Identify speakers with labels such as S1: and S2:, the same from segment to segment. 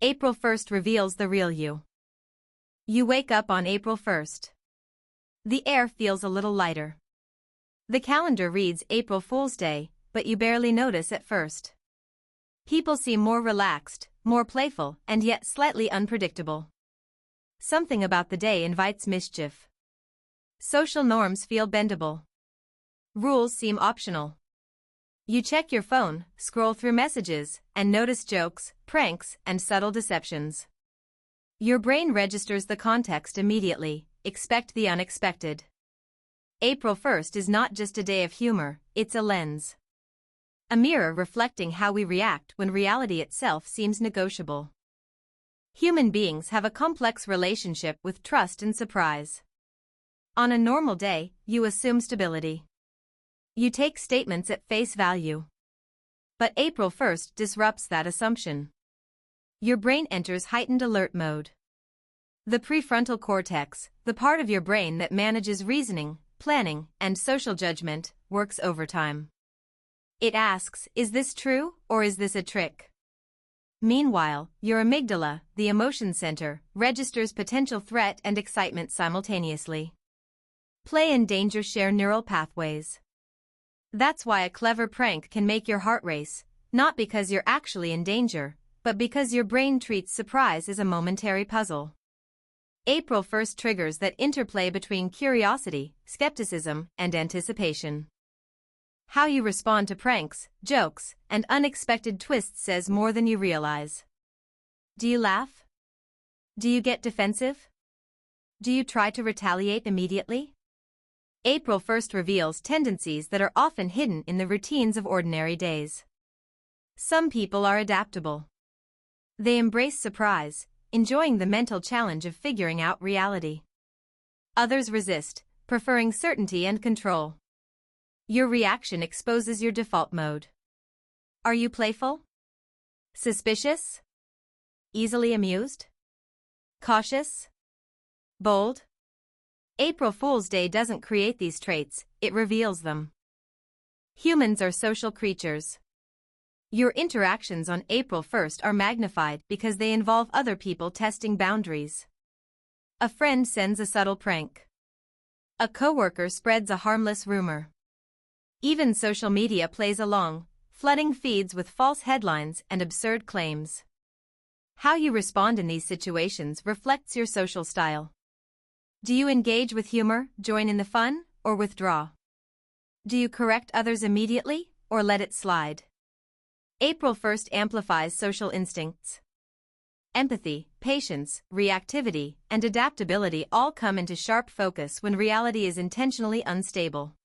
S1: April 1st reveals the real you. You wake up on April 1st. The air feels a little lighter. The calendar reads April Fool's Day, but you barely notice at first. People seem more relaxed, more playful, and yet slightly unpredictable. Something about the day invites mischief. Social norms feel bendable. Rules seem optional. You check your phone, scroll through messages, and notice jokes, pranks, and subtle deceptions. Your brain registers the context immediately. Expect the unexpected. April 1st is not just a day of humor, it's a lens. A mirror reflecting how we react when reality itself seems negotiable. Human beings have a complex relationship with trust and surprise. On a normal day, you assume stability. You take statements at face value. But April 1st disrupts that assumption. Your brain enters heightened alert mode. The prefrontal cortex, the part of your brain that manages reasoning, planning, and social judgment, works overtime. It asks, is this true, or is this a trick? Meanwhile, your amygdala, the emotion center, registers potential threat and excitement simultaneously. Play and danger share neural pathways. That's why a clever prank can make your heart race, not because you're actually in danger, but because your brain treats surprise as a momentary puzzle. April 1st triggers that interplay between curiosity, skepticism, and anticipation. How you respond to pranks, jokes, and unexpected twists says more than you realize. Do you laugh? Do you get defensive? Do you try to retaliate immediately? April 1st reveals tendencies that are often hidden in the routines of ordinary days. Some people are adaptable. They embrace surprise, enjoying the mental challenge of figuring out reality. Others resist, preferring certainty and control. Your reaction exposes your default mode. Are you playful? Suspicious? Easily amused? Cautious? Bold? April Fool's Day doesn't create these traits, it reveals them. Humans are social creatures. Your interactions on April 1st are magnified because they involve other people testing boundaries. A friend sends a subtle prank. A coworker spreads a harmless rumor. Even social media plays along, flooding feeds with false headlines and absurd claims. How you respond in these situations reflects your social style. Do you engage with humor, join in the fun, or withdraw? Do you correct others immediately, or let it slide? April 1st amplifies social instincts. Empathy, patience, reactivity, and adaptability all come into sharp focus when reality is intentionally unstable.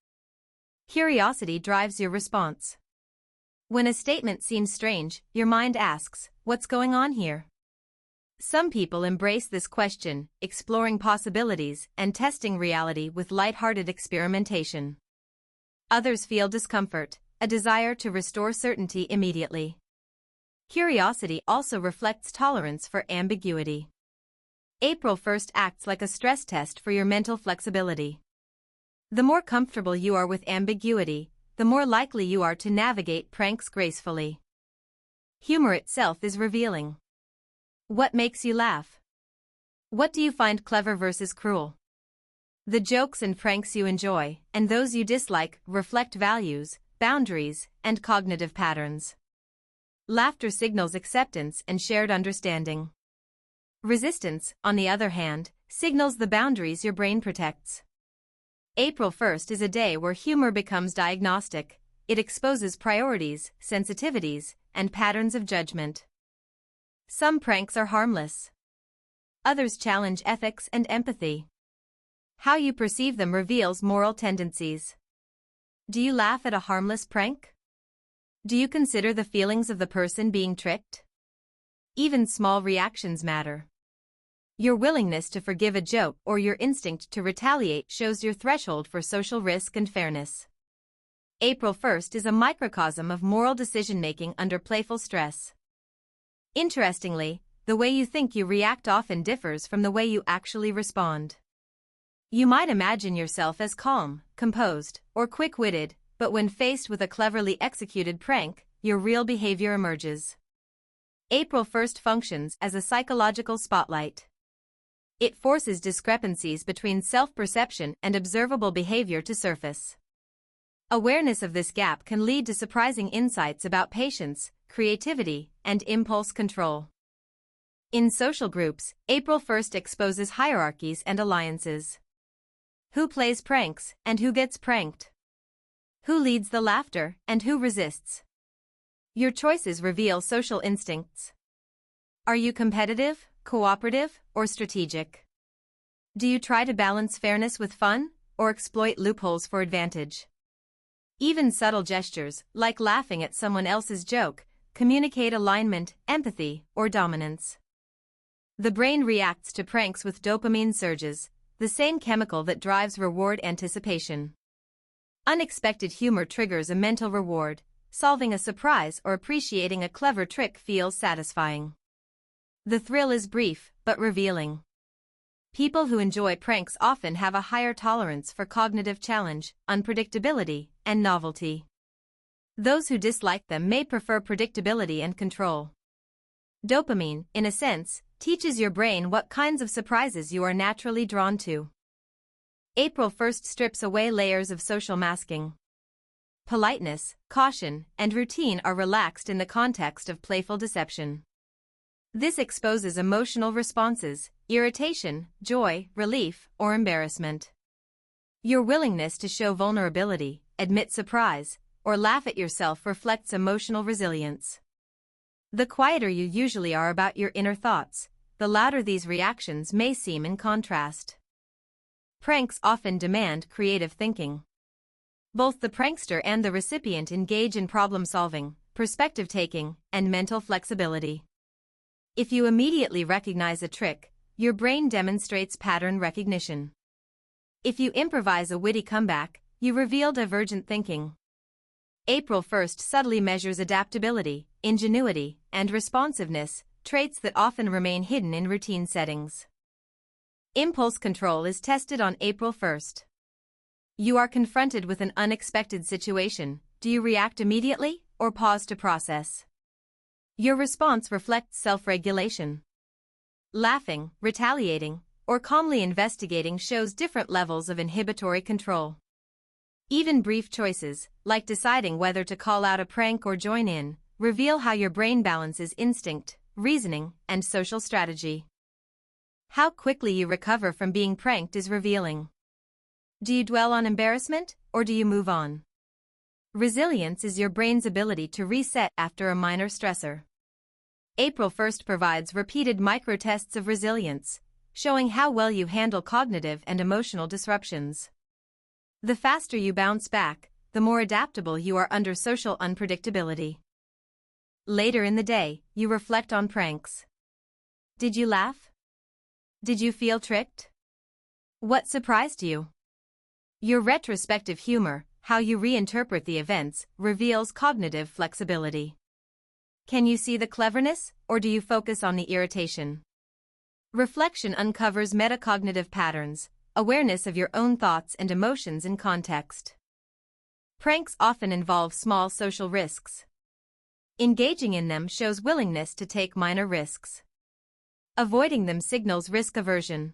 S1: Curiosity drives your response. When a statement seems strange, your mind asks, what's going on here? Some people embrace this question, exploring possibilities and testing reality with lighthearted experimentation. Others feel discomfort, a desire to restore certainty immediately. Curiosity also reflects tolerance for ambiguity. April 1st acts like a stress test for your mental flexibility. The more comfortable you are with ambiguity, the more likely you are to navigate pranks gracefully. Humor itself is revealing. What makes you laugh? What do you find clever versus cruel? The jokes and pranks you enjoy, and those you dislike, reflect values, boundaries, and cognitive patterns. Laughter signals acceptance and shared understanding. Resistance, on the other hand, signals the boundaries your brain protects. April 1st is a day where humor becomes diagnostic. It exposes priorities, sensitivities, and patterns of judgment. Some pranks are harmless. Others challenge ethics and empathy. How you perceive them reveals moral tendencies. Do you laugh at a harmless prank? Do you consider the feelings of the person being tricked? Even small reactions matter. Your willingness to forgive a joke or your instinct to retaliate shows your threshold for social risk and fairness. April 1st is a microcosm of moral decision-making under playful stress. Interestingly, the way you think you react often differs from the way you actually respond. You might imagine yourself as calm, composed, or quick-witted, but when faced with a cleverly executed prank, your real behavior emerges. April 1st functions as a psychological spotlight. It forces discrepancies between self-perception and observable behavior to surface. Awareness of this gap can lead to surprising insights about patience, creativity, and impulse control. In social groups, April 1st exposes hierarchies and alliances. Who plays pranks and who gets pranked? Who leads the laughter and who resists? Your choices reveal social instincts. Are you competitive, cooperative, or strategic? Do you try to balance fairness with fun, or exploit loopholes for advantage? Even subtle gestures, like laughing at someone else's joke, communicate alignment, empathy, or dominance. The brain reacts to pranks with dopamine surges, the same chemical that drives reward anticipation. Unexpected humor triggers a mental reward. Solving a surprise or appreciating a clever trick feels satisfying. The thrill is brief, but revealing. People who enjoy pranks often have a higher tolerance for cognitive challenge, unpredictability, and novelty. Those who dislike them may prefer predictability and control. Dopamine, in a sense, teaches your brain what kinds of surprises you are naturally drawn to. April 1st strips away layers of social masking. Politeness, caution, and routine are relaxed in the context of playful deception. This exposes emotional responses, irritation, joy, relief, or embarrassment. Your willingness to show vulnerability, admit surprise, or laugh at yourself reflects emotional resilience. The quieter you usually are about your inner thoughts, the louder these reactions may seem in contrast. Pranks often demand creative thinking. Both the prankster and the recipient engage in problem-solving, perspective-taking, and mental flexibility. If you immediately recognize a trick, your brain demonstrates pattern recognition. If you improvise a witty comeback, you reveal divergent thinking. April 1st subtly measures adaptability, ingenuity, and responsiveness, traits that often remain hidden in routine settings. Impulse control is tested on April 1st. You are confronted with an unexpected situation. Do you react immediately or pause to process? Your response reflects self-regulation. Laughing, retaliating, or calmly investigating shows different levels of inhibitory control. Even brief choices, like deciding whether to call out a prank or join in, reveal how your brain balances instinct, reasoning, and social strategy. How quickly you recover from being pranked is revealing. Do you dwell on embarrassment, or do you move on? Resilience is your brain's ability to reset after a minor stressor. April 1st provides repeated micro-tests of resilience, showing how well you handle cognitive and emotional disruptions. The faster you bounce back, the more adaptable you are under social unpredictability. Later in the day, you reflect on pranks. Did you laugh? Did you feel tricked? What surprised you? Your retrospective humor, how you reinterpret the events, reveals cognitive flexibility. Can you see the cleverness, or do you focus on the irritation? Reflection uncovers metacognitive patterns, awareness of your own thoughts and emotions in context. Pranks often involve small social risks. Engaging in them shows willingness to take minor risks. Avoiding them signals risk aversion.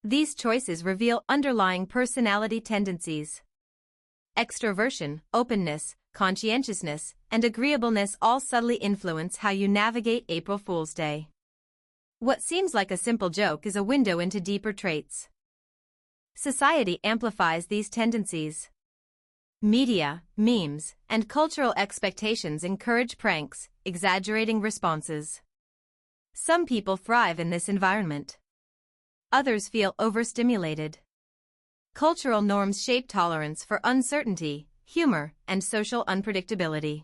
S1: These choices reveal underlying personality tendencies. Extroversion, openness, conscientiousness, and agreeableness all subtly influence how you navigate April Fool's Day. What seems like a simple joke is a window into deeper traits. Society amplifies these tendencies. Media, memes, and cultural expectations encourage pranks, exaggerating responses. Some people thrive in this environment. Others feel overstimulated. Cultural norms shape tolerance for uncertainty, humor, and social unpredictability.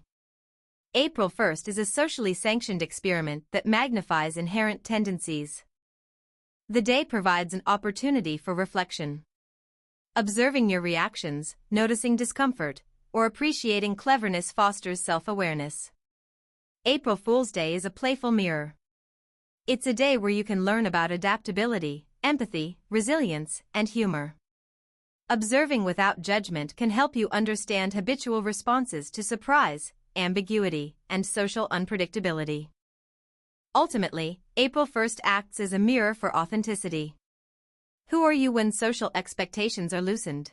S1: April 1st is a socially sanctioned experiment that magnifies inherent tendencies. The day provides an opportunity for reflection. Observing your reactions, noticing discomfort, or appreciating cleverness fosters self-awareness. April Fool's Day is a playful mirror. It's a day where you can learn about adaptability, empathy, resilience, and humor. Observing without judgment can help you understand habitual responses to surprise, ambiguity, and social unpredictability. Ultimately, April 1st acts as a mirror for authenticity. Who are you when social expectations are loosened?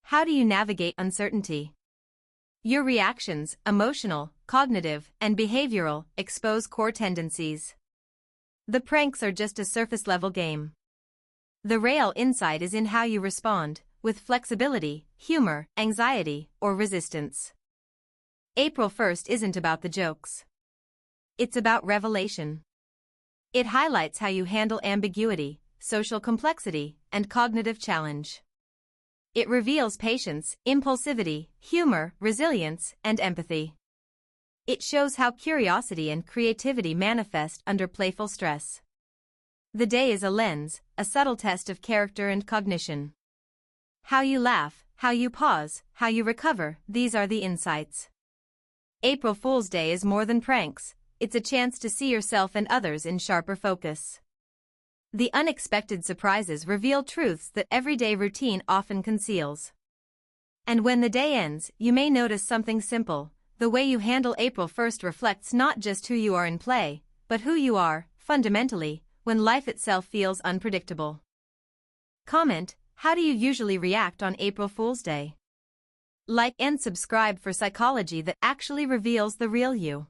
S1: How do you navigate uncertainty? Your reactions, emotional, cognitive, and behavioral, expose core tendencies. The pranks are just a surface-level game. The real insight is in how you respond, with flexibility, humor, anxiety, or resistance. April 1st isn't about the jokes. It's about revelation. It highlights how you handle ambiguity, social complexity, and cognitive challenge. It reveals patience, impulsivity, humor, resilience, and empathy. It shows how curiosity and creativity manifest under playful stress. The day is a lens, a subtle test of character and cognition. How you laugh, how you pause, how you recover, these are the insights. April Fool's Day is more than pranks, it's a chance to see yourself and others in sharper focus. The unexpected surprises reveal truths that everyday routine often conceals. And when the day ends, you may notice something simple: the way you handle April 1st reflects not just who you are in play, but who you are, fundamentally, when life itself feels unpredictable. Comment: how do you usually react on April Fool's Day? Like and subscribe for psychology that actually reveals the real you.